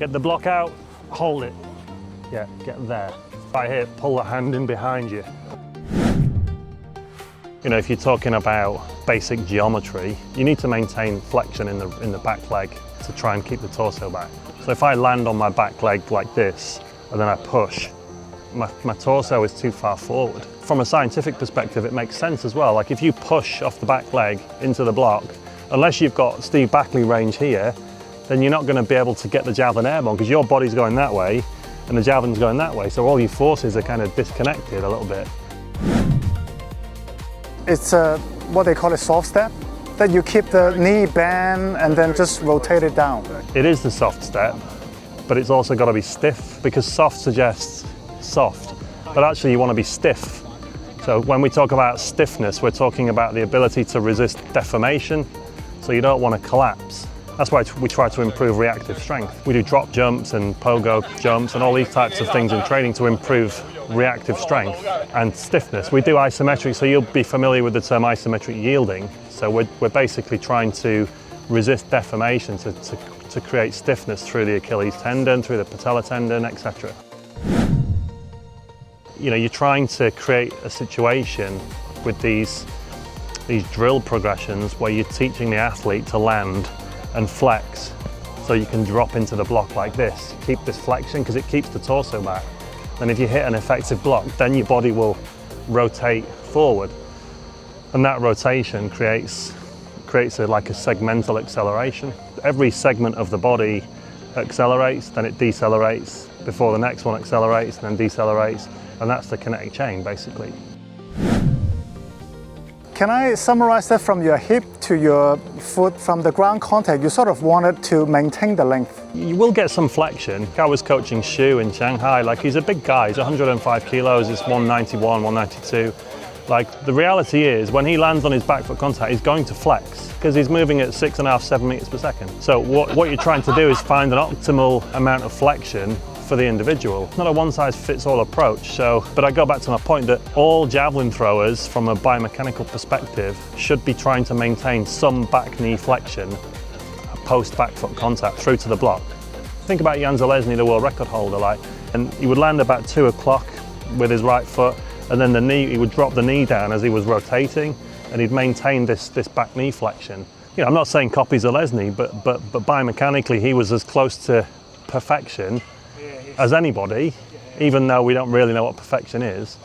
Get the block out, hold it. Yeah, get there. Right here, pull the hand in behind you. You know, if you're talking about basic geometry, you need to maintain flexion in the back leg to try and keep the torso back. So if I land on my back leg like this, and then I push, my torso is too far forward. From a scientific perspective, it makes sense as well. Like if you push off the back leg into the block, unless you've got Steve Backley range here, then you're not going to be able to get the javelin airborne because your body's going that way and the javelin's going that way. So all your forces are kind of disconnected a little bit. It's what they call a soft step, that you keep the knee bent and then just rotate it down. It is the soft step, but it's also got to be stiff because soft suggests soft, but actually you want to be stiff. So when we talk about stiffness, we're talking about the ability to resist deformation, so you don't want to collapse. That's why we try to improve reactive strength. We do drop jumps and pogo jumps and all these types of things in training to improve reactive strength and stiffness. We do isometric, so you'll be familiar with the term isometric yielding. So we're basically trying to resist deformation to create stiffness through the Achilles tendon, through the patella tendon, etc. You know, you're trying to create a situation with these drill progressions where you're teaching the athlete to land and flex, so you can drop into the block like this. Keep this flexion because it keeps the torso back. And if you hit an effective block, then your body will rotate forward. And that rotation creates like a segmental acceleration. Every segment of the body accelerates, then it decelerates, before the next one accelerates and then decelerates. And that's the kinetic chain, basically. Can I summarize that from your hip to your foot, from the ground contact, you sort of wanted to maintain the length? You will get some flexion. I was coaching Shu in Shanghai, like he's a big guy, he's 105 kilos, he's 191, 192. Like the reality is when he lands on his back foot contact, he's going to flex because he's moving at 6.5, 7 meters per second. So what you're trying to do is find an optimal amount of flexion for the individual. It's not a one-size-fits-all approach, but I go back to my point that all javelin throwers from a biomechanical perspective should be trying to maintain some back knee flexion post back foot contact through to the block. Think about Jan Zalesny, the world record holder, and he would land about 2 o'clock with his right foot, and then he would drop the knee down as he was rotating, and he'd maintain this back knee flexion. You know, I'm not saying copy Zalesny, but biomechanically he was as close to perfection as anybody, even though we don't really know what perfection is.